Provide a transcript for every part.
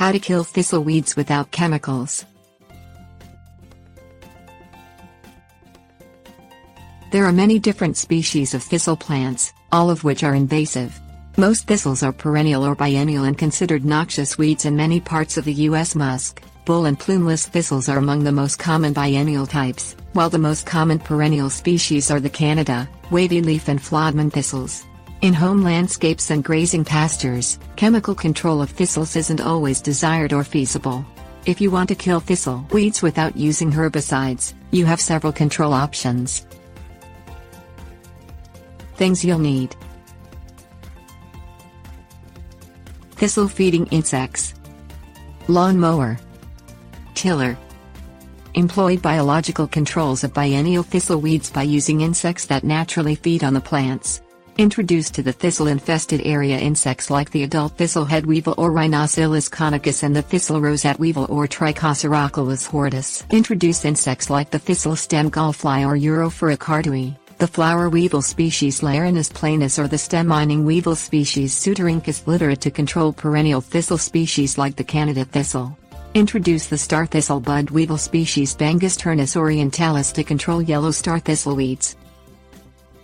How to kill thistle weeds without chemicals. There are many different species of thistle plants, all of which are invasive. Most thistles are perennial or biennial and considered noxious weeds in many parts of the U.S. Musk, bull and plumeless thistles are among the most common biennial types, while the most common perennial species are the Canada, wavy leaf and flodman thistles. In home landscapes and grazing pastures, chemical control of thistles isn't always desired or feasible. If you want to kill thistle weeds without using herbicides, you have several control options. Things you'll need: thistle feeding insects, lawn mower, tiller. Employ biological controls of biennial thistle weeds by using insects that naturally feed on the plants. Introduce to the thistle-infested area insects like the adult thistlehead weevil or Rhinocilus conicus and the thistle rosette weevil or Trichoceroculus hortus. Introduce insects like the thistle stem gallfly or Urophora cardui, the flower weevil species Larinus planus or the stem mining weevil species Pseudorhynchus littera to control perennial thistle species like the Canada thistle. Introduce the star thistle bud weevil species Bangus turnus orientalis to control yellow star thistle weeds.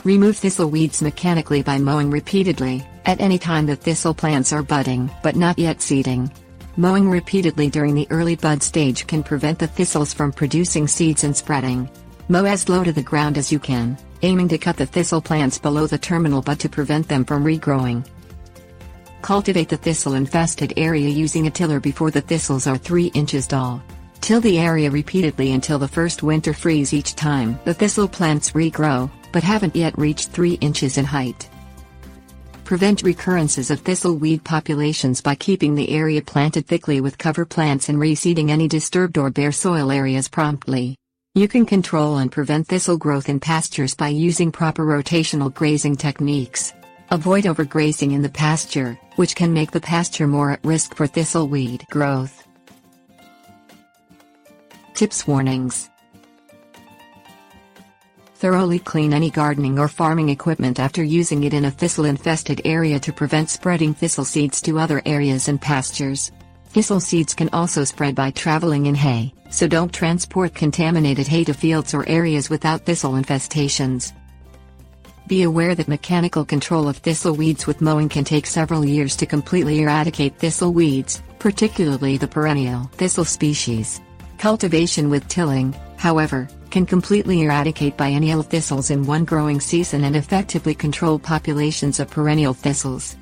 Remove thistle weeds mechanically by mowing repeatedly, at any time the thistle plants are budding but not yet seeding. Mowing repeatedly during the early bud stage can prevent the thistles from producing seeds and spreading. Mow as low to the ground as you can, aiming to cut the thistle plants below the terminal bud to prevent them from regrowing. Cultivate the thistle-infested area using a tiller before the thistles are 3 inches tall. Till the area repeatedly until the first winter freeze each time the thistle plants regrow, but haven't yet reached 3 inches in height. Prevent recurrences of thistle weed populations by keeping the area planted thickly with cover plants and reseeding any disturbed or bare soil areas promptly. You can control and prevent thistle growth in pastures by using proper rotational grazing techniques. Avoid overgrazing in the pasture, which can make the pasture more at risk for thistle weed growth. Tips: warnings. Thoroughly clean any gardening or farming equipment after using it in a thistle-infested area to prevent spreading thistle seeds to other areas and pastures. Thistle seeds can also spread by traveling in hay, so don't transport contaminated hay to fields or areas without thistle infestations. Be aware that mechanical control of thistle weeds with mowing can take several years to completely eradicate thistle weeds, particularly the perennial thistle species. Cultivation with tilling, however, can completely eradicate biennial thistles in one growing season and effectively control populations of perennial thistles.